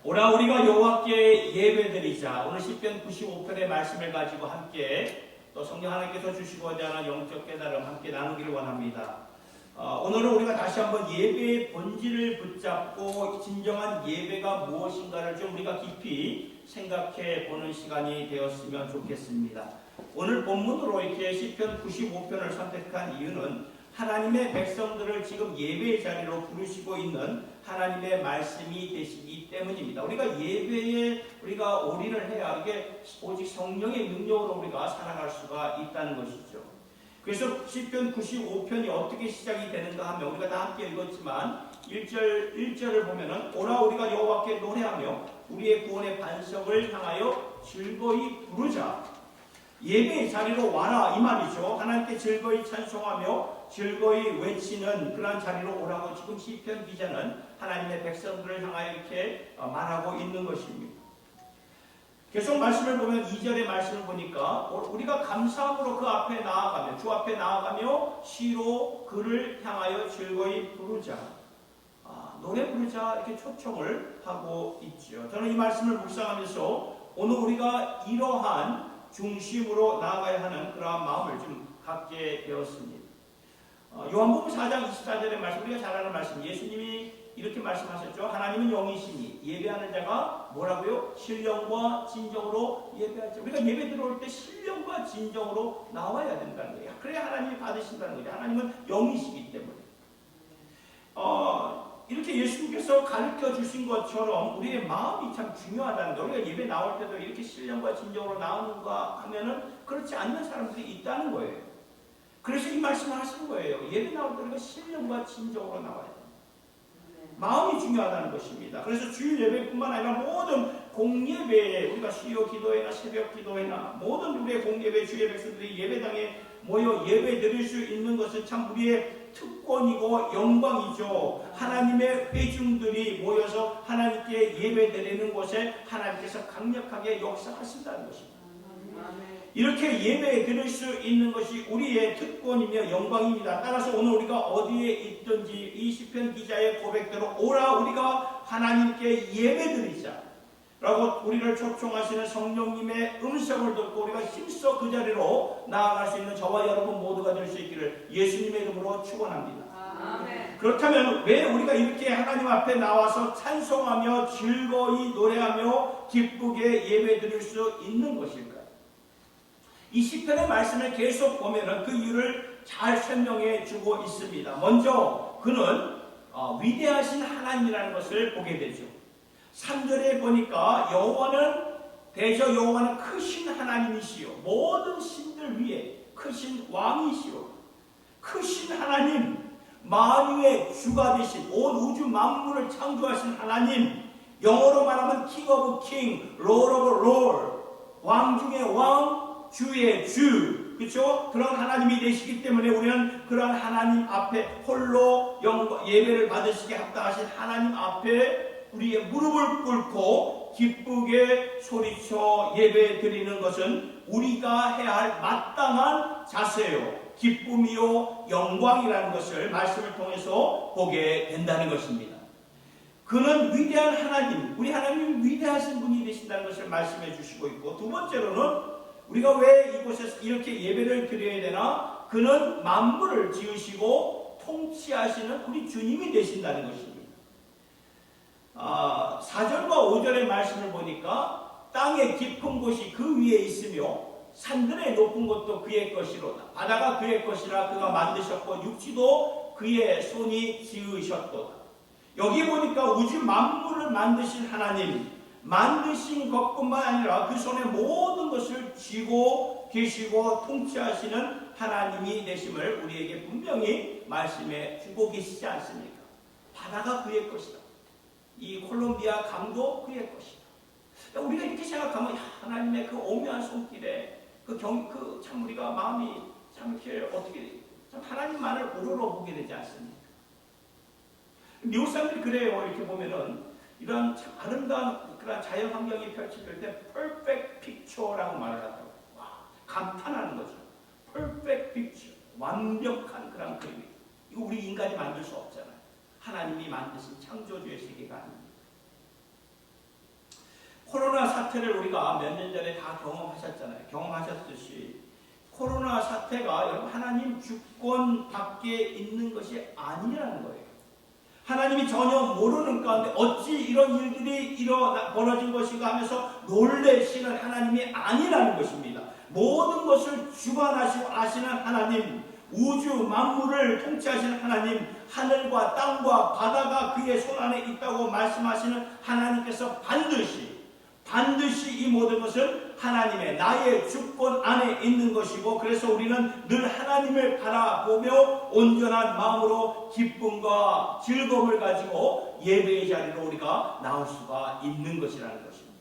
오라 우리가 여호와께 예배드리자. 오늘 시편 95편의 말씀을 가지고 함께 또 성령 하나님께서 주시고자 하는 영적 깨달음 함께 나누기를 원합니다. 오늘은 우리가 다시 한번 예배의 본질을 붙잡고 진정한 예배가 무엇인가를 좀 우리가 깊이 생각해 보는 시간이 되었으면 좋겠습니다. 오늘 본문으로 이렇게 시편 95편을 선택한 이유는 하나님의 백성들을 지금 예배의 자리로 부르시고 있는 하나님의 말씀이 되시기 때문입니다. 우리가 예배에 우리가 올인을 해야 이게 오직 성령의 능력으로 우리가 살아갈 수가 있다는 것이죠. 그래서 시편 95편이 어떻게 시작이 되는가 하면 우리가 다 함께 읽었지만 1절을 보면은 오라 우리가 여호와께 노래하며 우리의 구원의 반석을 향하여 즐거이 부르자. 예배의 자리로 와라 이 말이죠. 하나님께 즐거이 찬송하며 즐거이 외치는 그런 자리로 오라고 지금 시편 기자는 하나님의 백성들을 향하여 이렇게 말하고 있는 것입니다. 계속 말씀을 보면 2절의 말씀을 보니까 우리가 감사함으로 그 앞에 나아가며 주 앞에 나아가며 시로 그를 향하여 즐거이 부르자. 노래 부르자 이렇게 초청을 하고 있죠. 저는 이 말씀을 묵상하면서 오늘 우리가 이러한 중심으로 나아가야 하는 그러한 마음을 좀 갖게 되었습니다. 요한복음 4장 24절의 말씀, 우리가 잘 아는 말씀, 예수님이 이렇게 말씀하셨죠. 하나님은 영이시니 예배하는 자가 뭐라고요? 신령과 진정으로 예배하죠. 우리가 예배 들어올 때 신령과 진정으로 나와야 된다는 거예요. 그래야 하나님이 받으신다는 거죠. 하나님은 영이시기 때문에. 이렇게 예수님께서 가르쳐 주신 것처럼 우리의 마음이 참 중요하다는 거. 우리가 예배 나올 때도 이렇게 신령과 진정으로 나오는가 하면은 그렇지 않는 사람들이 있다는 거예요. 그래서 이 말씀을 하신 거예요. 예배 나올 때 우리가 신령과 진정으로 나와야 돼요. 마음이 중요하다는 것입니다. 그래서 주일 예배뿐만 아니라 모든 공예배에 우리가 수요 기도회나 새벽 기도회나 모든 우리의 공예배 주의 백성들이 예배당에 모여 예배 드릴 수 있는 것은 참 우리의 특권이고 영광이죠. 하나님의 회중들이 모여서 하나님께 예배 드리는 곳에 하나님께서 강력하게 역사하신다는 것입니다. 이렇게 예배 드릴 수 있는 것이 우리의 특권이며 영광입니다. 따라서 오늘 우리가 어디에 있든지 이 시편 기자의 고백대로 오라 우리가 하나님께 예배 드리자 라고 우리를 초청하시는 성령님의 음성을 듣고 우리가 힘써 그 자리로 나아갈 수 있는 저와 여러분 모두가 될 수 있기를 예수님의 이름으로 축원합니다. 그렇다면 왜 우리가 이렇게 하나님 앞에 나와서 찬송하며 즐거이 노래하며 기쁘게 예배 드릴 수 있는 것일까요? 이 시편의 말씀을 계속 보면은 그 이유를 잘 설명해 주고 있습니다. 먼저 그는 위대하신 하나님이라는 것을 보게 되죠. 3절에 보니까 여호와는 크신 하나님이시요 모든 신들 위에 크신 왕이시요 크신 하나님 만유의 주가 되신 온 우주 만물을 창조하신 하나님, 영어로 말하면 King of King, Lord of Lord, 왕 중의 왕, 주의 주, 그렇죠? 그런 하나님이 되시기 때문에 우리는 그런 하나님 앞에 홀로 예배를 받으시게 합당하신 하나님 앞에 우리의 무릎을 꿇고 기쁘게 소리쳐 예배 드리는 것은 우리가 해야 할 마땅한 자세요. 기쁨이요 영광이라는 것을 말씀을 통해서 보게 된다는 것입니다. 그는 위대한 하나님, 우리 하나님은 위대하신 분이 되신다는 것을 말씀해 주시고 있고, 두 번째로는 우리가 왜 이곳에서 이렇게 예배를 드려야 되나? 그는 만물을 지으시고 통치하시는 우리 주님이 되신다는 것입니다. 4절과 5절의 말씀을 보니까 땅의 깊은 곳이 그 위에 있으며 산들의 높은 곳도 그의 것이로다. 바다가 그의 것이라 그가 만드셨고 육지도 그의 손이 지으셨도다. 여기 보니까 우주 만물을 만드신 하나님, 만드신 것뿐만 아니라 그 손에 모든 것을 쥐고 계시고 통치하시는 하나님이 되심을 우리에게 분명히 말씀해 주고 계시지 않습니까? 바다가 그의 것이다. 이 콜롬비아 강도 그의 것이다. 우리가 이렇게 생각하면 하나님의 그 오묘한 손길에 참 우리가 마음이 참 이렇게 어떻게 참 하나님만을 우러러보게 되지 않습니까? 미국 사람들이 그래요. 이렇게 보면은 이런 참 아름다운 그런 자연 환경이 펼쳐질 때 perfect picture라고 말을 하더라고요. 와, 감탄하는 거죠. perfect picture, 완벽한 그런 그림. 이거 우리 인간이 만들 수 없잖아요. 하나님이 만드신 창조주의 세계가 아닙니다. 코로나 사태를 우리가 몇 년 전에 다 경험하셨잖아요. 경험하셨듯이 코로나 사태가 여러분 하나님 주권 밖에 있는 것이 아니라는 거예요. 하나님이 전혀 모르는 가운데 어찌 이런 일들이 벌어진 것인가 하면서 놀래시는 하나님이 아니라는 것입니다. 모든 것을 주관하시고 아시는 하나님, 우주 만물을 통치하시는 하나님, 하늘과 땅과 바다가 그의 손안에 있다고 말씀하시는 하나님께서 반드시 이 모든 것은 하나님의 나의 주권 안에 있는 것이고, 그래서 우리는 늘 하나님을 바라보며 온전한 마음으로 기쁨과 즐거움을 가지고 예배의 자리로 우리가 나올 수가 있는 것이라는 것입니다.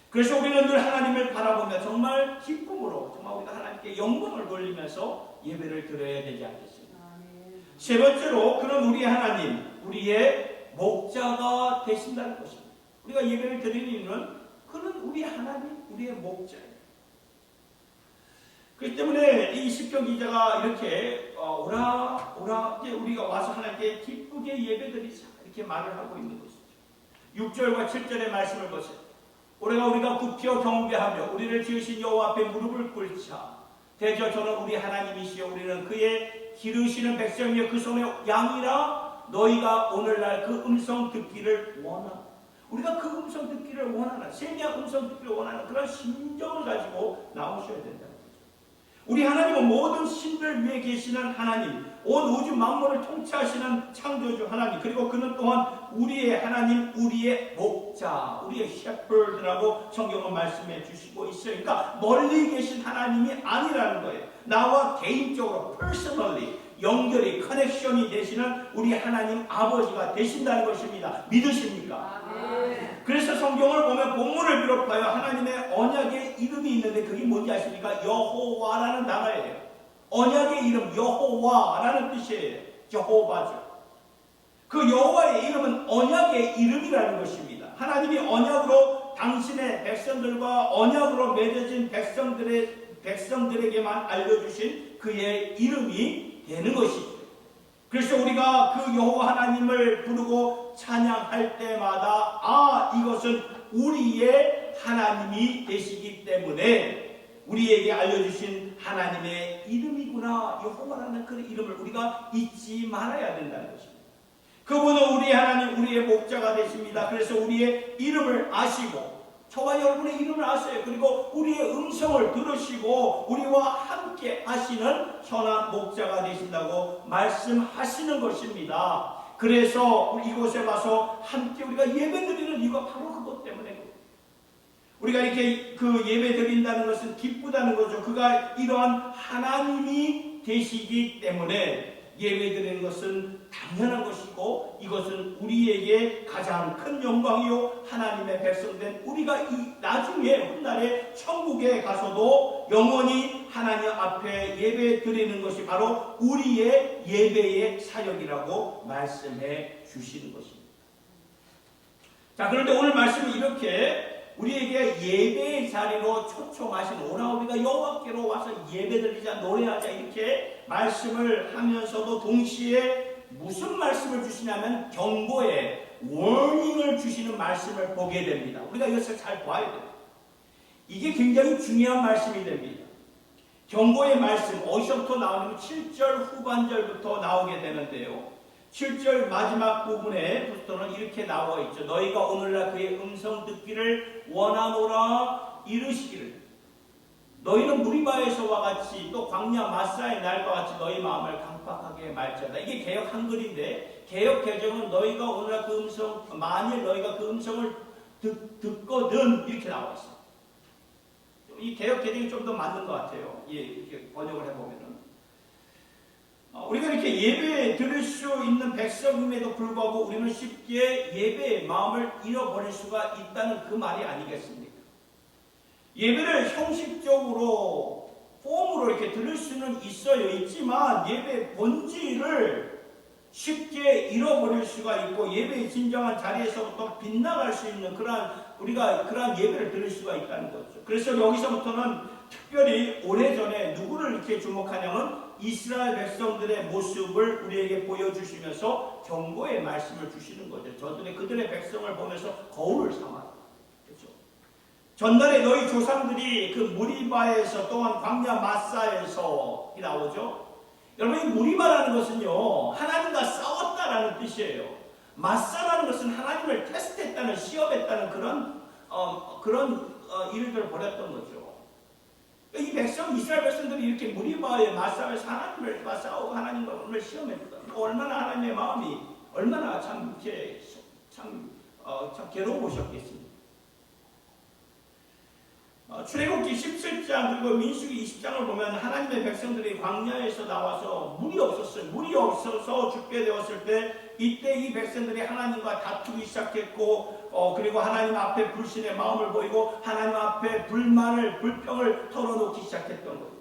그래서 우리는 늘 하나님을 바라보며 정말 기쁨으로 정말 우리가 하나님께 영광을 돌리면서 예배를 드려야 되지 않겠습니까? 세 번째로 그는 우리 하나님, 우리의 목자가 되신다는 것입니다. 우리가 예배를 드리는 이유는 그는 우리 하나님, 우리의 목자예요. 그렇기 때문에 이 시편 기자가 이렇게 오라 우리가 와서 하나님께 기쁘게 예배드리자 이렇게 말을 하고 있는 것이죠. 6절과 7절의 말씀을 보세요. 올해가 우리가 굽혀 경배하며 우리를 지으신 여호와 앞에 무릎을 꿇자. 대저 저는 우리 하나님이시여 우리는 그의 기르시는 백성이여 그 손의 양이라. 너희가 오늘날 그 음성 듣기를 원하라. 우리가 그 음성 듣기를 원하는, 세미한 음성 듣기를 원하는 그런 심정을 가지고 나오셔야 된다는 거죠. 우리 하나님은 모든 신들 위에 계시는 하나님, 온 우주 만물을 통치하시는 창조주 하나님, 그리고 그는 또한 우리의 하나님, 우리의 목자, 우리의 셰퍼드라고 성경은 말씀해 주시고 있어요. 그러니까 멀리 계신 하나님이 아니라는 거예요. 나와 개인적으로 personally 연결이 커넥션이 되시는 우리 하나님 아버지가 되신다는 것입니다. 믿으십니까? 그래서 성경을 보면 본문을 비롯하여 하나님의 언약의 이름이 있는데 그게 뭔지 아십니까? 여호와라는 단어예요. 언약의 이름 여호와라는 뜻이에요. 여호와죠. 그 여호와의 이름은 언약의 이름이라는 것입니다. 하나님이 언약으로 당신의 백성들과 언약으로 맺어진 백성들에게만 알려주신 그의 이름이 되는 것이죠. 그래서 우리가 그 여호와 하나님을 부르고 찬양할 때마다 이것은 우리의 하나님이 되시기 때문에 우리에게 알려주신 하나님의 이름이구나, 여호와라는 그 이름을 우리가 잊지 말아야 된다는 것입니다. 그분은 우리 하나님, 우리의 목자가 되십니다. 그래서 우리의 이름을 아시고 저와 여러분의 이름을 아세요. 그리고 우리의 음성을 들으시고 우리와 함께 하시는 선한 목자가 되신다고 말씀하시는 것입니다. 그래서 이곳에 와서 함께 우리가 예배드리는 이유가 바로 그것 때문에 우리가 이렇게 그 예배 드린다는 것은 기쁘다는 거죠. 그가 이러한 하나님이 되시기 때문에 예배 드리는 것은 당연한 것이고 이것은 우리에게 가장 큰 영광이요 하나님의 백성된 우리가 이 나중에 훗날에 천국에 가서도 영원히 하나님 앞에 예배 드리는 것이 바로 우리의 예배의 사역이라고 말씀해 주시는 것입니다. 자, 그런데 오늘 말씀은 이렇게 우리에게 예배의 자리로 초청하신 오라 우리가 여호와께로 와서 예배드리자 노래하자 이렇게 말씀을 하면서도 동시에 무슨 말씀을 주시냐면 경고의 워닝을 주시는 말씀을 보게 됩니다. 우리가 이것을 잘 봐야 돼요. 이게 굉장히 중요한 말씀이 됩니다. 경고의 말씀 어디서부터 나오냐면 7절 후반절부터 나오게 되는데요. 7절 마지막 부분에부터는 이렇게 나와 있죠. 너희가 오늘날 그의 음성 듣기를 원하노라 이르시기를 너희는 무리바에서와 같이 또 광야 마사의 날과 같이 너희 마음을 강팍하게 말지어다. 이게 개역 한글인데 개역 개정은 너희가 오늘날 그 음성 만일 너희가 그 음성을 듣거든 이렇게 나와 있어요. 이 개역 개정이 좀 더 맞는 것 같아요. 이렇게 번역을 해보면은. 우리가 이렇게 예배 드릴 수 있는 백성임에도 불구하고 우리는 쉽게 예배의 마음을 잃어버릴 수가 있다는 그 말이 아니겠습니까? 예배를 형식적으로 폼으로 이렇게 드릴 수는 있지만 예배의 본질을 쉽게 잃어버릴 수가 있고 예배의 진정한 자리에서부터 빗나갈 수 있는 우리가 그러한 예배를 드릴 수가 있다는 거죠. 그래서 여기서부터는 특별히 오래전에 누구를 이렇게 주목하냐면 이스라엘 백성들의 모습을 우리에게 보여주시면서 경고의 말씀을 주시는 거죠. 그들의 백성을 보면서 거울을 삼아라. 전날에 너희 조상들이 그 무리바에서 또한 광야 마사에서 나오죠. 여러분, 이 무리바라는 것은요, 하나님과 싸웠다라는 뜻이에요. 마사라는 것은 하나님을 테스트했다는, 시험했다는 그런 일들을 벌였던 거죠. 이 백성, 이스라엘 백성들이 이렇게 무리바에 마사에서 하나님과 싸우고 하나님을 시험했다. 얼마나 하나님의 마음이 얼마나 참 괴로우셨겠습니까? 출애굽기 17장 그리고 민수기 20장을 보면 하나님의 백성들이 광야에서 나와서 물이 없었어요. 물이 없어서 죽게 되었을 때 이때 이 백성들이 하나님과 다투기 시작했고 그리고 하나님 앞에 불신의 마음을 보이고 하나님 앞에 불평을 털어놓기 시작했던 거예요.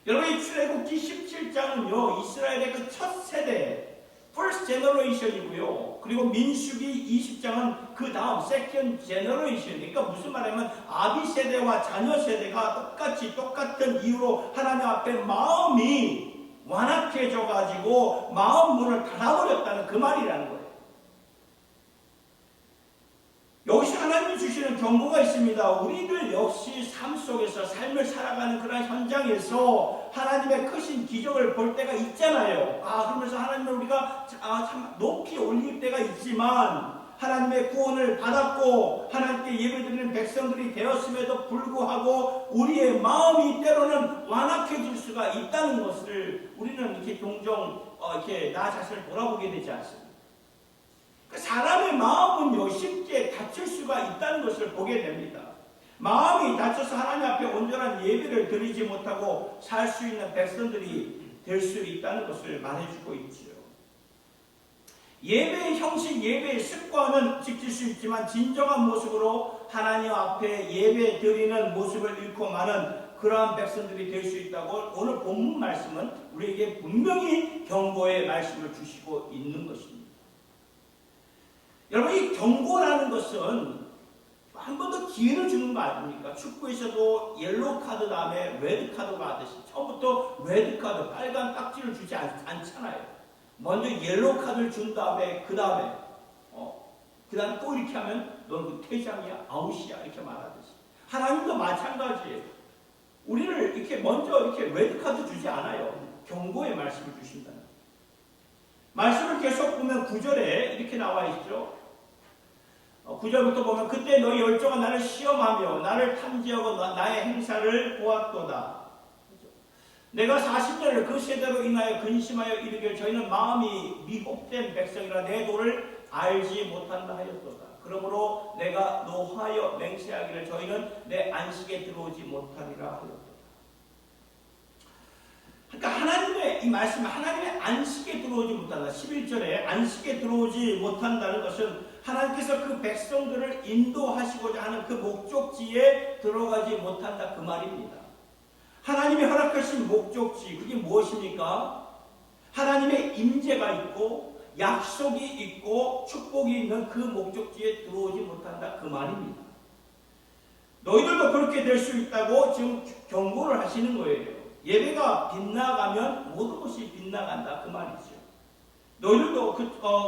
여러분, 이 출애굽기 17장은요 이스라엘의 그 첫 세대 First generation이고요. 그리고 민수기 20장은 그 다음 Second generation. 그러니까 무슨 말이냐면 아비 세대와 자녀 세대가 똑같은 이유로 하나님 앞에 마음이 완악해져 가지고 마음 문을 닫아버렸다는 그 말이라는 거예요. 여기서 하나님이 주시는 경고가 있습니다. 우리들 역시 삶 속에서 삶을 살아가는 그런 현장에서 하나님의 크신 기적을 볼 때가 있잖아요. 그러면서 하나님을 우리가 참 높이 올릴 때가 있지만 하나님의 구원을 받았고 하나님께 예배드리는 백성들이 되었음에도 불구하고 우리의 마음이 때로는 완악해질 수가 있다는 것을 우리는 이렇게 종종 이렇게 나 자신을 돌아보게 되지 않습니까? 사람의 마음은요 쉽게 다칠 수가 있다는 것을 보게 됩니다. 마음이 다쳐서 하나님 앞에 온전한 예배를 드리지 못하고 살 수 있는 백성들이 될 수 있다는 것을 말해주고 있지요. 예배의 형식, 예배의 습관은 지킬 수 있지만 진정한 모습으로 하나님 앞에 예배 드리는 모습을 잃고 마는 그러한 백성들이 될 수 있다고 오늘 본문 말씀은 우리에게 분명히 경고의 말씀을 주시고 있는 것입니다. 여러분, 이 경고라는 것은 한 번 더 기회를 주는 거 아닙니까? 축구에서도 옐로우 카드 다음에 레드 카드가 하듯이 처음부터 레드 카드, 빨간 딱지를 주지 않잖아요. 먼저 옐로우 카드를 준 다음에 그 다음에 또 이렇게 하면 넌 그 퇴장이야, 아웃이야 이렇게 말하듯이 하나님도 마찬가지예요. 우리를 이렇게 먼저 이렇게 레드 카드 주지 않아요. 경고의 말씀을 주신다는 거예요. 말씀을 계속 보면 9절에 이렇게 나와 있죠. 9절부터 보면 그때 너희 열조가 나를 시험하며 나를 탐지하고 나의 행사를 보았도다. 내가 40년을 그 세대로 인하여 근심하여 이르기를 저희는 마음이 미혹된 백성이라 내 도를 알지 못한다 하였도다. 그러므로 내가 노하여 맹세하기를 저희는 내 안식에 들어오지 못하리라 하였도다. 그러니까 하나님의 이 말씀, 하나님의 안식에 들어오지 못한다. 11절에 안식에 들어오지 못한다는 것은 하나님께서 그 백성들을 인도하시고자 하는 그 목적지에 들어가지 못한다 그 말입니다. 하나님이 허락하신 목적지, 그게 무엇입니까? 하나님의 임재가 있고 약속이 있고 축복이 있는 그 목적지에 들어오지 못한다 그 말입니다. 너희들도 그렇게 될 수 있다고 지금 경고를 하시는 거예요. 예배가 빗나가면 모든 것이 빗나간다 그 말이죠. 너희들도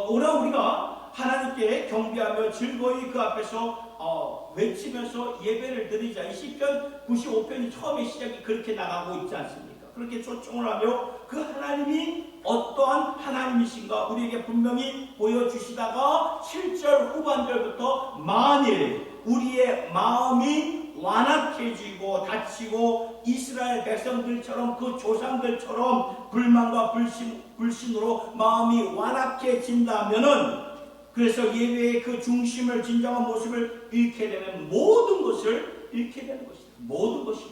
오라 우리가 하나님께 경배하며 즐거이 그 앞에서 외치면서 예배를 드리자. 이 시편 95편이 처음에 시작이 그렇게 나가고 있지 않습니까? 그렇게 초청을 하며 그 하나님이 어떠한 하나님이신가 우리에게 분명히 보여주시다가 7절 후반절부터 만일 우리의 마음이 완악해지고 다치고 이스라엘 백성들처럼 그 조상들처럼 불만과 불신으로 마음이 완악해진다면은 그래서 예배의 그 중심을 진정한 모습을 잃게 되면 모든 것을 잃게 되는 것이다. 모든 것이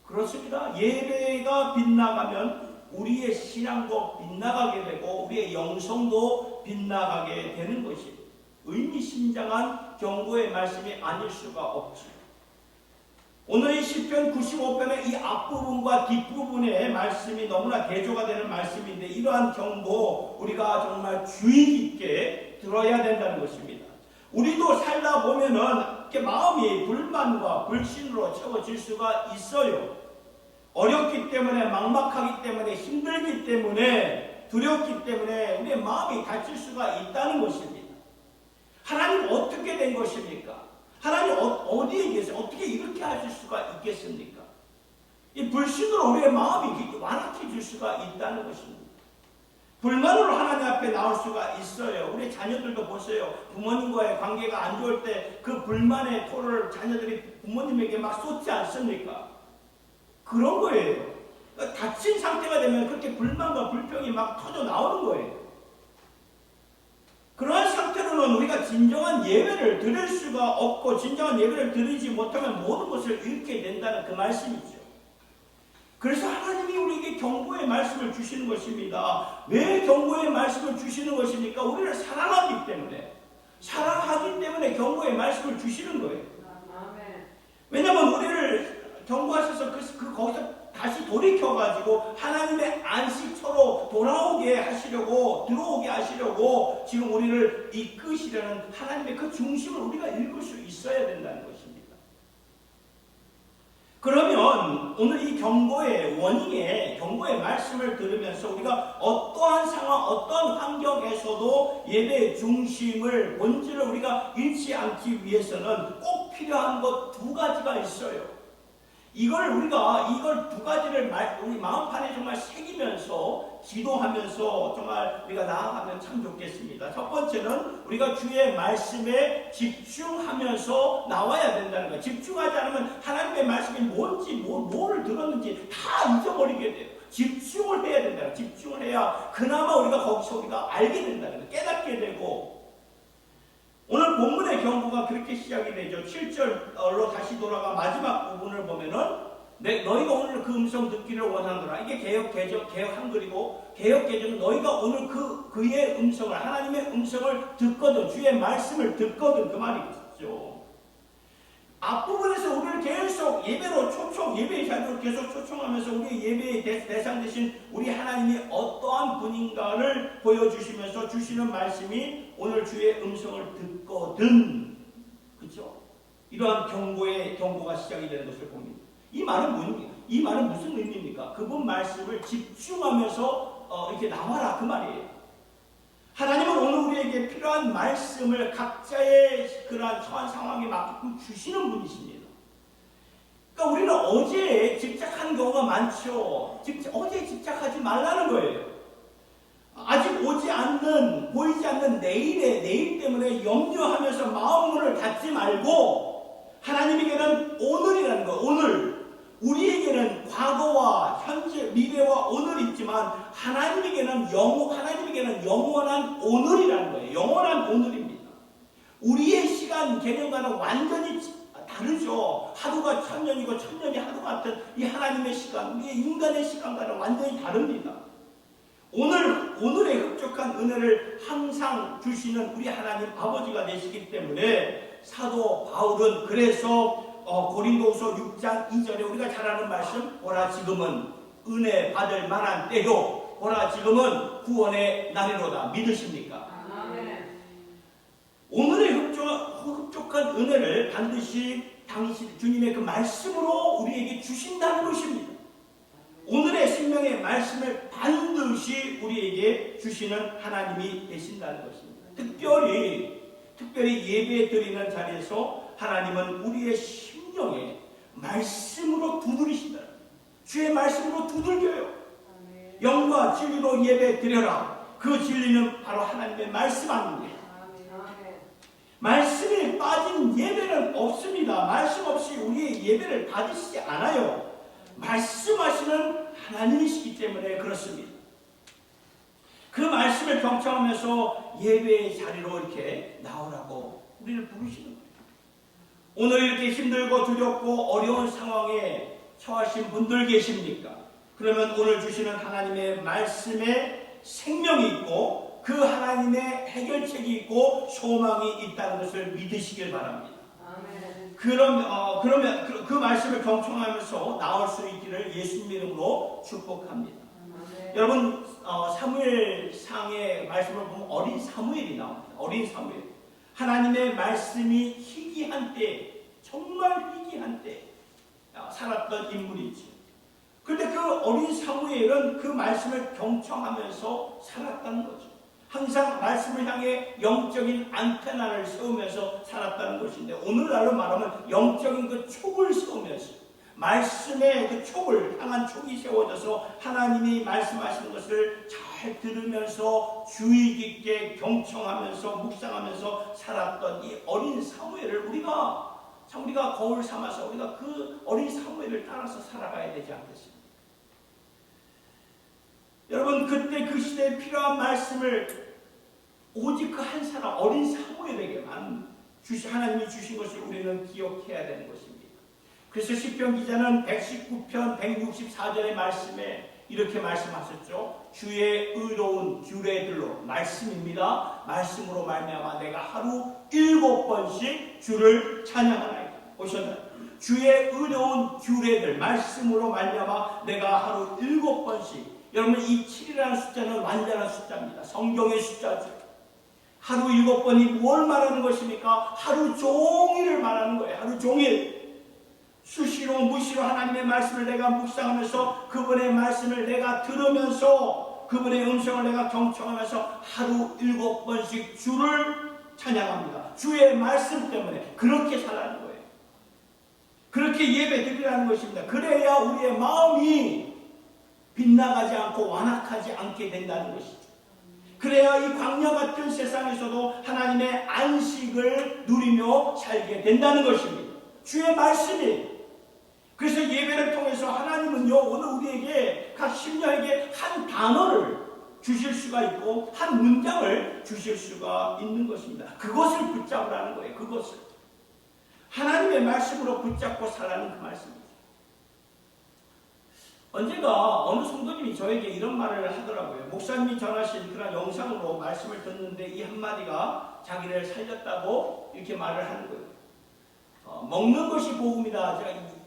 그렇습니다. 예배가 빗나가면 우리의 신앙도 빗나가게 되고 우리의 영성도 빗나가게 되는 것이 의미심장한 경고의 말씀이 아닐 수가 없죠. 오늘 이 시편 95편의 이 앞부분과 뒷부분의 말씀이 너무나 대조가 되는 말씀인데 이러한 경고 우리가 정말 주의 깊게 들어야 된다는 것입니다. 우리도 살다 보면은 이렇게 마음이 불만과 불신으로 채워질 수가 있어요. 어렵기 때문에 막막하기 때문에 힘들기 때문에 두렵기 때문에 우리의 마음이 다칠 수가 있다는 것입니다. 하나님 어떻게 된 것입니까? 하나님 있겠습니까? 이 불신으로 우리의 마음이 완악해질 수가 있다는 것입니다. 불만으로 하나님 앞에 나올 수가 있어요. 우리 자녀들도 보세요. 부모님과의 관계가 안 좋을 때 그 불만의 토를 자녀들이 부모님에게 막 쏟지 않습니까? 그런 거예요. 그러니까 다친 상태가 되면 그렇게 불만과 불평이 막 터져 나오는 거예요. 그러한 상태로는 우리가 진정한 예배를 드릴 수가 없고 진정한 예배를 드리지 못하면 모든 것을 잃게 된다는 그 말씀이죠. 그래서 하나님이 우리에게 경고의 말씀을 주시는 것입니다. 왜 경고의 말씀을 주시는 것입니까? 우리를 사랑하기 때문에. 사랑하기 때문에 경고의 말씀을 주시는 거예요. 왜냐하면 우리를 경고하셔서 거기서 다시 돌이켜가지고 하나님의 안식처로 돌아오게 하시려고, 들어오게 하시려고 지금 우리를 이끄시려는 하나님의 그 중심을 우리가 읽을 수 있어야 된다는 것입니다. 그러면 오늘 이 경고의 원인에 경고의 말씀을 들으면서 우리가 어떠한 상황, 어떠한 환경에서도 예배의 중심을, 본질을 우리가 잃지 않기 위해서는 꼭 필요한 것 두 가지가 있어요. 이걸 두 가지를 우리 마음판에 정말 새기면서 기도하면서 정말 우리가 나아가면 참 좋겠습니다. 첫 번째는 우리가 주의 말씀에 집중하면서 나와야 된다는 거예요. 집중하지 않으면 하나님의 말씀이 뭔지, 뭐를 들었는지 다 잊어버리게 돼요. 집중을 해야 된다. 집중을 해야 그나마 거기서 우리가 알게 된다는 거예요. 깨닫게 되고. 오늘 본문의 경고가 그렇게 시작이 되죠. 7절로 다시 돌아가 마지막 부분을 보면은 너희가 오늘 그 음성 듣기를 원하노라. 이게 개역 한글이고, 개역 개정은 너희가 오늘 그의 음성을, 하나님의 음성을 듣거든, 주의 말씀을 듣거든, 그 말이겠죠. 앞부분에서 우리를 계속 예배의 자리로 계속 초청하면서 우리 예배의 대상 되신 우리 하나님이 어떠한 분인가를 보여주시면서 주시는 말씀이 오늘 주의 음성을 듣거든. 그렇죠? 이러한 경고가 시작이 되는 것을 봅니다. 이 말은 무슨 의미입니까? 그분 말씀을 집중하면서 이렇게 나와라, 그 말이에요. 하나님은 오늘 우리에게 필요한 말씀을 각자의 그러한 처한 상황에 맞게끔 주시는 분이십니다. 그러니까 우리는 어제에 집착한 경우가 많죠. 어제에 집착하지 말라는 거예요. 아직 보이지 않는 내일 때문에 염려하면서 마음문을 닫지 말고 하나님에게는 오늘이라는 거예요. 오늘. 우리에게는 과거와 현재, 미래와 오늘이 있지만 하나님에게는 영원한 오늘이라는 거예요. 영원한 오늘입니다. 우리의 시간 개념과는 완전히 다르죠. 하루가 1000년이고 1000년이 하루 같은 이 하나님의 시간, 우리의 인간의 시간과는 완전히 다릅니다. 오늘의 흡족한 은혜를 항상 주시는 우리 하나님 아버지가 되시기 때문에 사도 바울은 그래서 고린도후서 6장 2절에 우리가 잘 아는 말씀, 보라 지금은 은혜 받을 만한 때요, 보라 지금은 구원의 날이로다. 믿으십니까? 아멘. 오늘의 흡족한 은혜를 반드시 주님의 그 말씀으로 우리에게 주신다는 것입니다. 오늘의 생명의 말씀을 반드시 우리에게 주시는 하나님이 되신다는 것입니다. 특별히 예배 드리는 자리에서 하나님은 우리의 심령에 말씀으로 두드리신다. 주의 말씀으로 두들겨요. 영과 진리로 예배 드려라. 그 진리는 바로 하나님의 말씀 아닙니까? 말씀에 빠진 예배는 없습니다. 말씀 없이 우리의 예배를 받으시지 않아요. 말씀하시는 하나님이시기 때문에 그렇습니다. 그 말씀을 경청하면서 예배의 자리로 이렇게 나오라고 우리를 부르시는 거예요. 오늘 이렇게 힘들고 두렵고 어려운 상황에 처하신 분들 계십니까? 그러면 오늘 주시는 하나님의 말씀에 생명이 있고 그 하나님의 해결책이 있고 소망이 있다는 것을 믿으시길 바랍니다. 아멘. 그러면 그 말씀을 경청하면서 나올 수 있기를 예수님 이름으로 축복합니다. 아멘. 여러분 사무엘상의 말씀을 보면 어린 사무엘이 나옵니다. 어린 사무엘. 하나님의 말씀이 희귀한 때, 정말 희귀한 때 살았던 인물이지. 그런데 그 어린 사무엘은 그 말씀을 경청하면서 살았다는 거죠. 항상 말씀을 향해 영적인 안테나를 세우면서 살았다는 것인데, 오늘날로 말하면 영적인 그 촉을 세우면서 말씀의 그 촉을 향한 촉이 세워져서 하나님이 말씀하시는 것을 잘 들으면서 주의 깊게 경청하면서 묵상하면서 살았던 이 어린 사무엘을 우리가 거울 삼아서 우리가 그 어린 사무엘을 따라서 살아가야 되지 않겠습니까? 여러분, 그때 그 시대에 필요한 말씀을 오직 그 한 사람 어린 사무엘에게만 하나님이 주신 것을 우리는 기억해야 되는 것입니다. 그래서 시편 기자는 119편 164절의 말씀에 이렇게 말씀하셨죠. 주의 의로운 규례들로, 말씀입니다. 말씀으로 말미암아 내가 하루 7번씩 주를 찬양하나이다. 보셨나요? 주의 의로운 규례들, 말씀으로 말미암아 내가 하루 7번씩. 여러분, 이 7이라는 숫자는 완전한 숫자입니다. 성경의 숫자죠. 하루 7번이 뭘 말하는 것입니까? 하루 종일을 말하는 거예요. 하루 종일. 수시로 무시로 하나님의 말씀을 내가 묵상하면서 그분의 말씀을 내가 들으면서 그분의 음성을 내가 경청하면서 하루 7번씩 주를 찬양합니다. 주의 말씀 때문에 그렇게 살라는 거예요. 그렇게 예배드리라는 것입니다. 그래야 우리의 마음이 빗나가지 않고 완악하지 않게 된다는 것이죠. 그래야 이 광야 같은 세상에서도 하나님의 안식을 누리며 살게 된다는 것입니다. 주의 말씀이. 그래서 예배를 통해서 하나님은요, 오늘 우리에게 각 심령에게 한 단어를 주실 수가 있고 한 문장을 주실 수가 있는 것입니다. 그것을 붙잡으라는 거예요. 그것을 하나님의 말씀으로 붙잡고 살라는 그 말씀입니다. 언젠가 어느 성도님이 저에게 이런 말을 하더라고요. 목사님이 전하신 그런 영상으로 말씀을 듣는데 이 한마디가 자기를 살렸다고 이렇게 말을 하는 거예요. 먹는 것이 복음이다.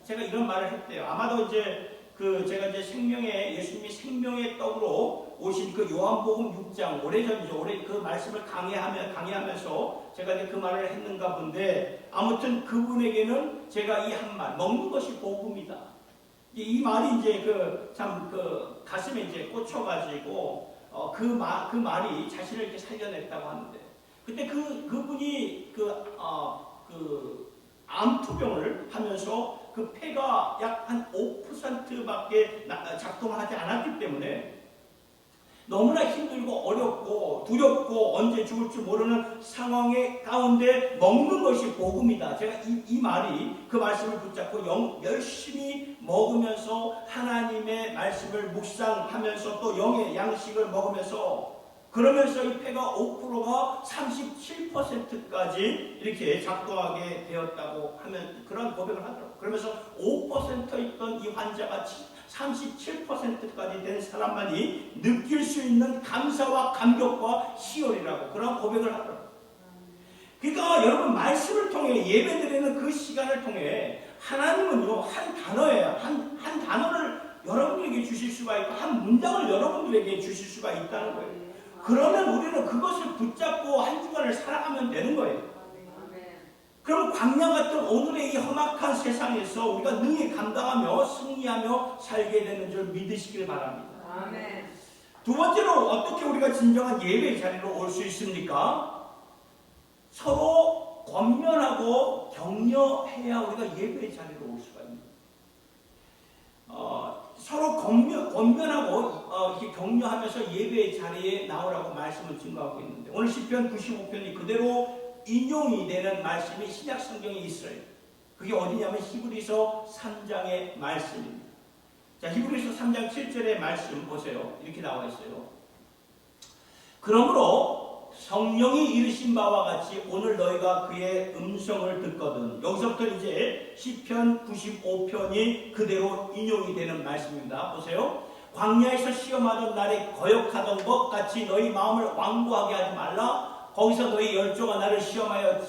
제가 이런 말을 했대요. 아마도 제가 이제 예수님이 생명의 떡으로 오신 그 요한복음 6장, 오래전이죠. 그 말씀을 강의하면서 제가 이제 그 말을 했는가 본데, 아무튼 그분에게는 제가 이 한 말, 먹는 것이 복음이다. 이 말이 이제 가슴에 이제 꽂혀가지고, 그 말이 자신을 이렇게 살려냈다고 하는데, 그때 그분이 암투병을 하면서 그 폐가 약 한 5%밖에 작동하지 않았기 때문에 너무나 힘들고 어렵고 두렵고 언제 죽을지 모르는 상황의 가운데 먹는 것이 복음이다. 제가 이 말이 그 말씀을 붙잡고 열심히 먹으면서 하나님의 말씀을 묵상하면서 또 영의 양식을 먹으면서 그러면서 이 폐가 5%가 37%까지 이렇게 작동하게 되었다고 하면 그런 고백을 하더라고요. 그러면서 5% 있던 이 환자가 37%까지 된 사람만이 느낄 수 있는 감사와 감격과 희열이라고 그런 고백을 하더라고요. 그러니까 여러분, 말씀을 통해 예배드리는 그 시간을 통해 하나님은요, 한 단어를 여러분에게 주실 수가 있고 한 문장을 여러분들에게 주실 수가 있다는 거예요. 그러면 우리는 그것을 붙잡고 한 주간을 살아가면 되는 거예요. 그럼 광야 같은 오늘의 이 험악한 세상에서 우리가 능히 감당하며 승리하며 살게 되는 줄 믿으시길 바랍니다. 아멘. 두 번째로 어떻게 우리가 진정한 예배 자리로 올 수 있습니까? 서로 권면하고 격려해야 우리가 예배 자리로 올 수가 있습니다. 서로 권면하고 이렇게 격려하면서 예배의 자리에 나오라고 말씀을 증거하고 있는데, 오늘 시편 95편이 그대로 인용이 되는 말씀이 신약 성경에 있어요. 그게 어디냐면 히브리서 3장의 말씀입니다. 자, 히브리서 3장 7절의 말씀 보세요. 이렇게 나와 있어요. 그러므로 성령이 이르신 바와 같이 오늘 너희가 그의 음성을 듣거든. 여기서부터 이제 시편 95편이 그대로 인용이 되는 말씀입니다. 보세요. 광야에서 시험하던 날에 거역하던 것 같이 너희 마음을 완고하게 하지 말라. 거기서 너희 열조가 나를 시험하여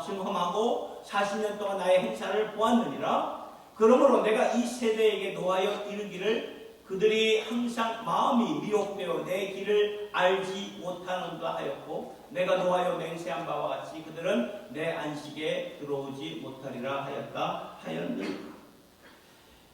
증험하고 40년 동안 나의 행사를 보았느니라. 그러므로 내가 이 세대에게 노하여 이르기를 그들이 항상 마음이 미혹되어 내 길을 알지 못하는가 하였고, 내가 노하여 맹세한 바와 같이 그들은 내 안식에 들어오지 못하리라 하였다 하였느니라.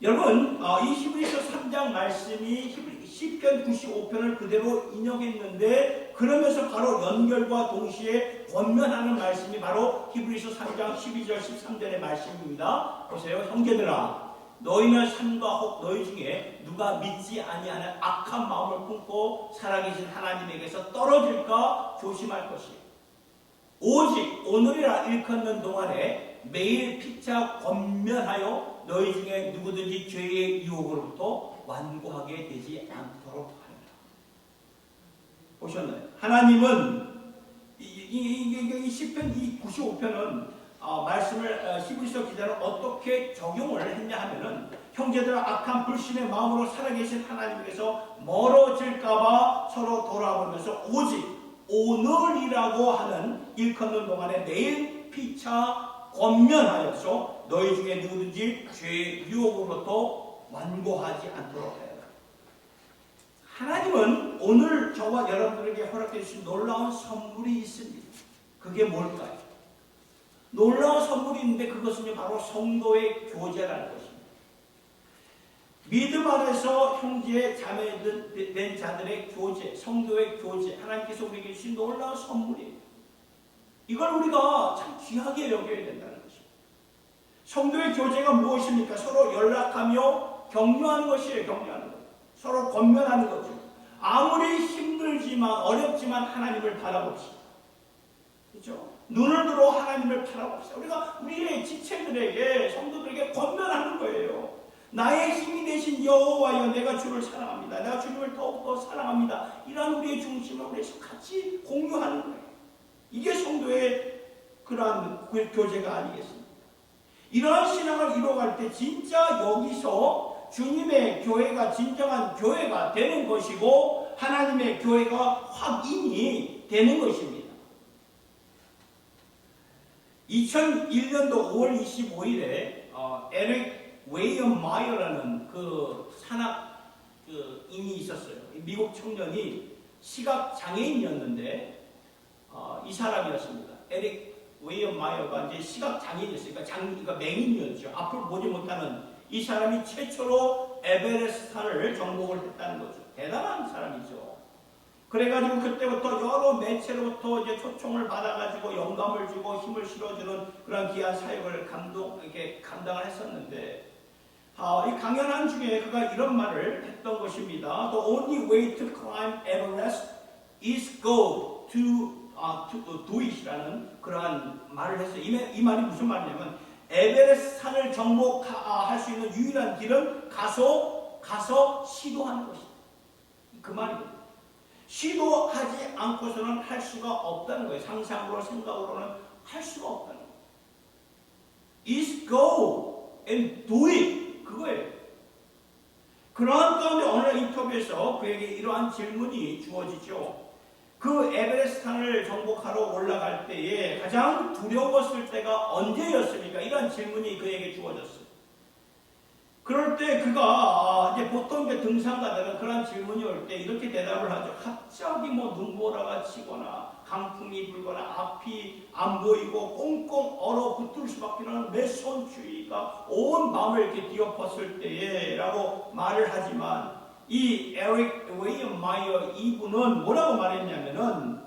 여러분, 이 히브리서 3장 말씀이 시편 95편을 그대로 인용했는데, 그러면서 바로 연결과 동시에 권면하는 말씀이 바로 히브리서 3장 12절 13절의 말씀입니다. 보세요. 형제들아, 너희는 삼가 혹 너희 중에 누가 믿지 아니하는 악한 마음을 품고 살아계신 하나님에게서 떨어질까 조심할 것이요. 오직 오늘이라 일컫는 동안에 매일 피차 권면하여 너희 중에 누구든지 죄의 유혹으로부터 완고하게 되지 않도록 하리라. 보셨나요? 하나님은 이 시편 95편은 말씀을 히브리서 기자는 어떻게 적용을 했냐 하면은 형제들 악한 불신의 마음으로 살아계신 하나님께서 멀어질까봐 서로 돌아보면서 오직 오늘이라고 하는 일컫는 동안에 매일 피차 권면하여서 너희 중에 누구든지 죄의 유혹으로부터 완고하지 않도록 해라. 하나님은 오늘 저와 여러분들에게 허락해 주신 놀라운 선물이 있습니다. 그게 뭘까요? 놀라운 선물이 있는데 그것은 바로 성도의 교제라는 것입니다. 믿음 안에서 형제 자매된 자들의 교제, 성도의 교제, 하나님께서 우리에게 주신 놀라운 선물이에요. 이걸 우리가 참 귀하게 여겨야 된다는 것입니다. 성도의 교제가 무엇입니까? 서로 연락하며 격려하는 것이에요. 격려하는 것. 서로 권면하는 거죠. 아무리 힘들지만 어렵지만 하나님을 바라봅시다. 그렇죠? 눈을 들어 하나님을 바라봅시다. 우리가 우리의 지체들에게, 성도들에게 권면하는 거예요. 나의 힘이 되신 여호와여, 내가 주를 사랑합니다. 내가 주님을 더욱더 사랑합니다. 이러한 우리의 중심을 우리 같이 공유하는 거예요. 이게 성도의 그러한 교제가 아니겠습니까? 이러한 신앙을 이루어갈 때 진짜 여기서 주님의 교회가 진정한 교회가 되는 것이고 하나님의 교회가 확인이 되는 것입니다. 2001년도 5월 25일에 에릭 웨이엄 마이어라는 그 산악 인이 있었어요. 미국 청년이 시각 장애인이었는데 이 사람이었습니다. 에릭 웨이엄 마이어가 이제 시각 장애인이었으니까 그러니까 맹인이었죠. 앞을 보지 못하는 이 사람이 최초로 에베레스트산을 정복을 했다는 거죠. 대단한 사람이죠. 그래가지고 그때부터 여러 매체로부터 이제 초청을 받아가지고 영감을 주고 힘을 실어주는 그런 귀한 사역을 감당을 했었는데, 이 강연한 중에 그가 이런 말을 했던 것입니다. The only way to climb Everest is go to do it이라는 그러한 말을 했어요. 이 말이 무슨 말이냐면 에베레스트 산을 정복할 수 있는 유일한 길은 가서 시도하는 것이다. 그 말이거든요. 시도하지 않고서는 할 수가 없다는 거예요. 상상으로 생각으로는 할 수가 없다는 거예요. Is go and do it. 그거예요. 그러한 가운데 어느 인터뷰에서 그에게 이러한 질문이 주어지죠. 그 에베레스트산을 정복하러 올라갈 때에 가장 두려웠을 때가 언제였습니까? 이러한 질문이 그에게 주어졌어요. 그럴 때 그가 이제 보통 등산가들은 그런 질문이 올 때 이렇게 대답을 하죠. 갑자기 눈보라가 치거나 강풍이 불거나 앞이 안 보이고 꽁꽁 얼어붙을 수밖에 없는 매손추위가 온 마음을 이렇게 뒤엎었을 때에 라고 말을 하지만 이 에릭 웨이엄 마이어 이분은 뭐라고 말했냐면은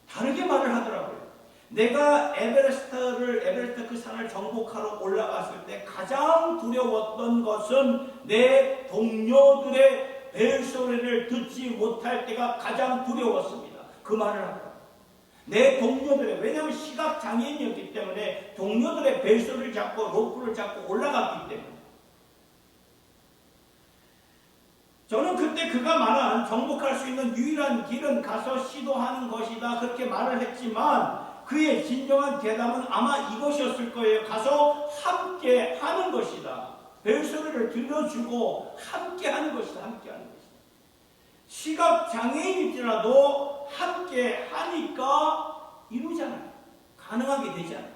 다르게 말을 하더라고요. 내가 에베레스트 그 산을 정복하러 올라갔을 때 가장 두려웠던 것은 내 동료들의 벨소리를 듣지 못할 때가 가장 두려웠습니다. 그 말을 하더라고요. 내 동료들의, 왜냐하면 시각장애인이었기 때문에 동료들의 벨소리를 잡고 로프를 잡고 올라갔기 때문에. 저는 그때 그가 말한 정복할 수 있는 유일한 길은 가서 시도하는 것이다 그렇게 말을 했지만 그의 진정한 대답은 아마 이것이었을 거예요. 가서 함께 하는 것이다. 벨소리를 들려주고 함께 하는 것이다. 함께 하는 것이다. 시각장애인일지라도 함께 하니까 이루잖아요. 가능하게 되잖아요.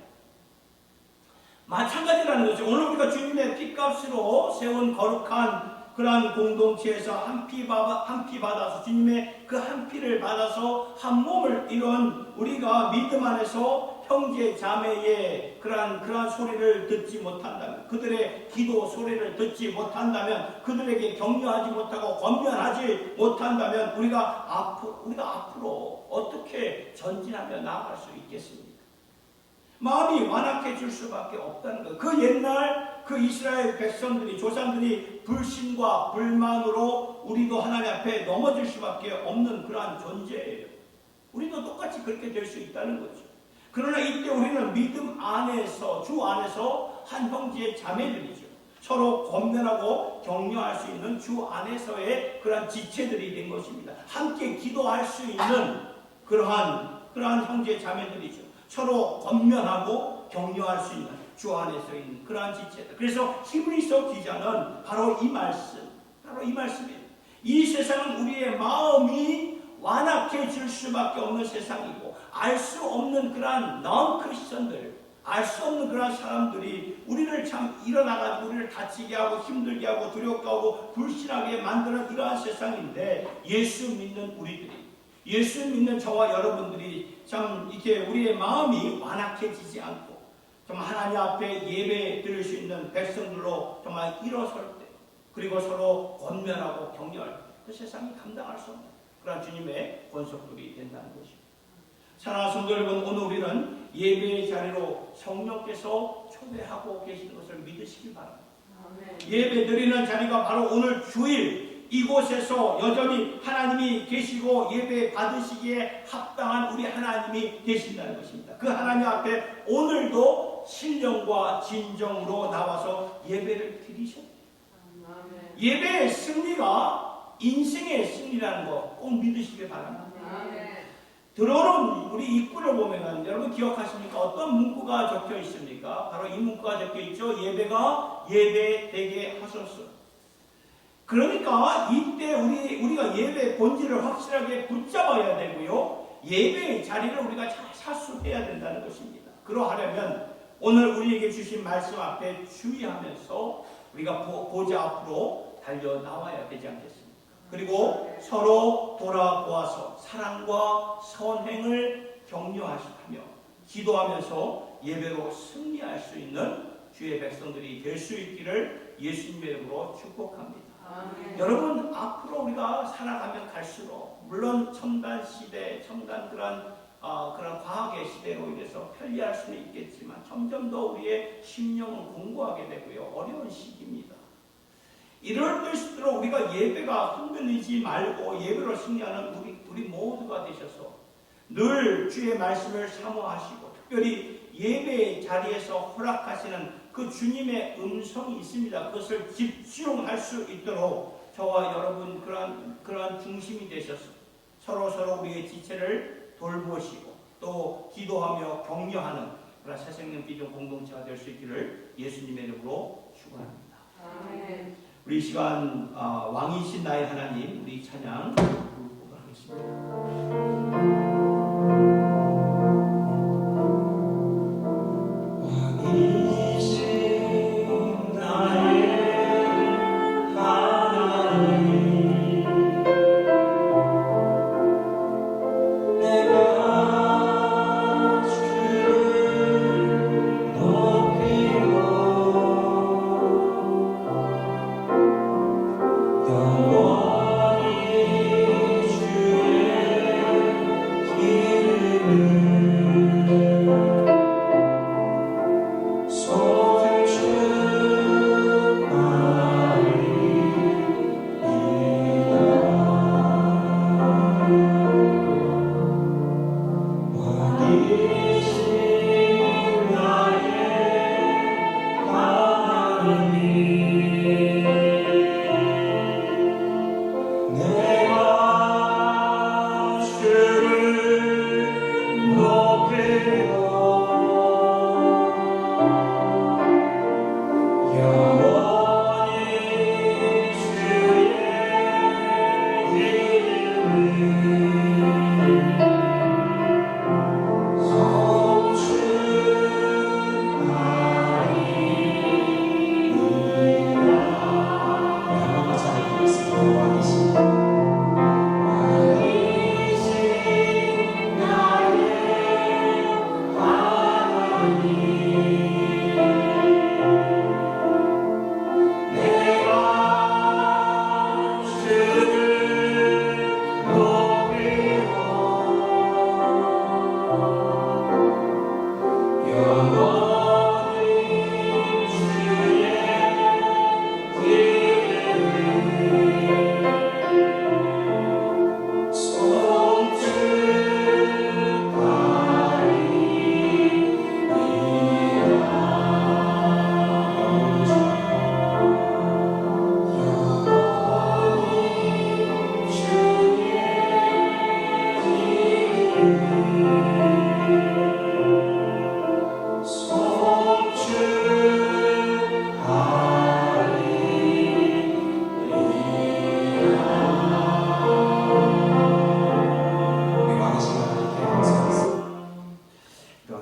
마찬가지라는 거죠. 오늘 우리가 주님의 피값으로 세운 거룩한 그러한 공동체에서 한 피 받아서 주님의 그 한 피를 받아서 한 몸을 이룬 우리가 믿음 안에서 형제 자매의 그러한 소리를 듣지 못한다면, 그들의 기도 소리를 듣지 못한다면, 그들에게 격려하지 못하고 권면하지 못한다면 우리가 앞으로 어떻게 전진하며 나아갈 수 있겠습니까? 마음이 완악해질 수밖에 없다는 거예요. 그 옛날 그 이스라엘 백성들이, 조상들이 불신과 불만으로 우리도 하나님 앞에 넘어질 수밖에 없는 그러한 존재예요. 우리도 똑같이 그렇게 될 수 있다는 거죠. 그러나 이때 우리는 믿음 안에서, 주 안에서 한 형제의 자매들이죠. 서로 권면하고 격려할 수 있는 주 안에서의 그러한 지체들이 된 것입니다. 함께 기도할 수 있는 그러한 형제 자매들이죠. 서로 권면하고 격려할 수 있는 주 안에서 있는 그러한 지체들. 그래서 히브리서 기자는 바로 이 말씀이에요. 이 세상은 우리의 마음이 완악해질 수밖에 없는 세상이고, 알 수 없는 그러한 non-크리스천들, 알 수 없는 그러한 사람들이 우리를 참 일어나가지고 우리를 다치게 하고 힘들게 하고 두렵게 하고 불신하게 만드는 이러한 세상인데, 예수 믿는 우리들이, 예수 믿는 저와 여러분들이 참 이렇게 우리의 마음이 완악해지지 않고 정말 하나님 앞에 예배 드릴 수 있는 백성들로 정말 일어설 때, 그리고 서로 권면하고 격려할 때, 그 세상이 감당할 수 없는 그런 주님의 권속들이 된다는 것입니다. 사랑하는 성도 여러분, 오늘 우리는 예배의 자리로 성령께서 초대하고 계시는 것을 믿으시기 바랍니다. 예배 드리는 자리가 바로 오늘 주일 이곳에서 여전히 하나님이 계시고 예배 받으시기에 합당한 우리 하나님이 계신다는 것입니다. 그 하나님 앞에 오늘도 신령과 진정으로 나와서 예배를 드리셔야 돼요. 예배의 승리가 인생의 승리라는 거 꼭 믿으시기 바랍니다. 들어오는 우리 입구를 보면 여러분 기억하십니까? 어떤 문구가 적혀 있습니까? 바로 이 문구가 적혀 있죠. 예배가 예배되게 하소서. 그러니까 이때 우리가 예배의 본질을 확실하게 붙잡아야 되고요. 예배의 자리를 우리가 잘 사수해야 된다는 것입니다. 그러하려면 오늘 우리에게 주신 말씀 앞에 주의하면서 우리가 보좌 앞으로 달려 나와야 되지 않겠습니까? 그리고 서로 돌아보아서 사랑과 선행을 격려하시며 기도하면서 예배로 승리할 수 있는 주의 백성들이 될 수 있기를 예수님의 이름으로 축복합니다. 여러분, 앞으로 우리가 살아가면 갈수록 물론 첨단 시대, 첨단 그런 과학의 시대로 인해서 편리할 수는 있겠지만 점점 더 우리의 심령은 공고하게 되고요. 어려운 시기입니다. 이럴 때일수록 우리가 예배가 흔들리지 말고 예배로 승리하는 우리 모두가 되셔서 늘 주의 말씀을 사모하시고, 특별히 예배의 자리에서 허락하시는 그 주님의 음성이 있습니다. 그것을 집중할 수 있도록 저와 여러분 그러한 중심이 되셔서 서로 우리의 지체를 돌보시고 또 기도하며 격려하는 그런 새생명 비전 공동체가 될 수 있기를 예수님의 이름으로 축원합니다. 아멘. 우리 시간 왕이신 나의 하나님, 우리 찬양 부르고 가겠습니다.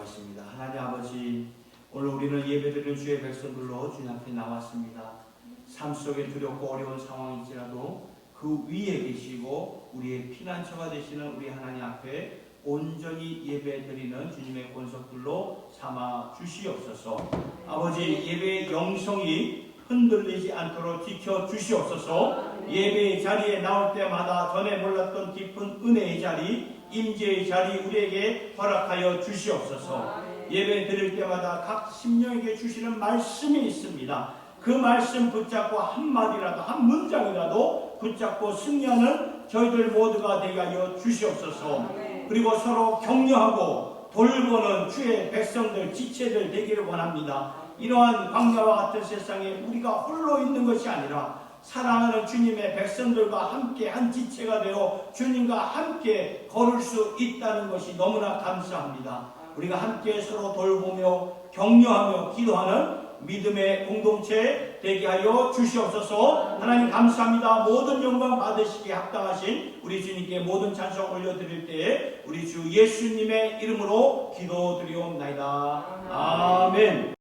기도하겠습니다. 하나님 아버지, 오늘 우리는 예배드리는 주의 백성들로 주님 앞에 나왔습니다. 삶 속에 두렵고 어려운 상황일지라도 그 위에 계시고 우리의 피난처가 되시는 우리 하나님 앞에 온전히 예배드리는 주님의 권속들로 삼아 주시옵소서. 아버지, 예배의 영성이 흔들리지 않도록 지켜 주시옵소서. 예배의 자리에 나올 때마다 전에 몰랐던 깊은 은혜의 자리, 임재의 자리 우리에게 허락하여 주시옵소서. 예배 드릴 때마다 각 심령에게 주시는 말씀이 있습니다. 그 말씀 붙잡고 한마디라도 한 문장이라도 붙잡고 승리하는 저희들 모두가 되게 하여 주시옵소서. 그리고 서로 격려하고 돌보는 주의 백성들, 지체들 되기를 원합니다. 이러한 광야와 같은 세상에 우리가 홀로 있는 것이 아니라 사랑하는 주님의 백성들과 함께 한 지체가 되어 주님과 함께 걸을 수 있다는 것이 너무나 감사합니다. 우리가 함께 서로 돌보며 격려하며 기도하는 믿음의 공동체 되게 하여 주시옵소서. 하나님 감사합니다. 모든 영광 받으시기에 합당하신 우리 주님께 모든 찬송 올려드릴 때에 우리 주 예수님의 이름으로 기도드리옵나이다. 아멘.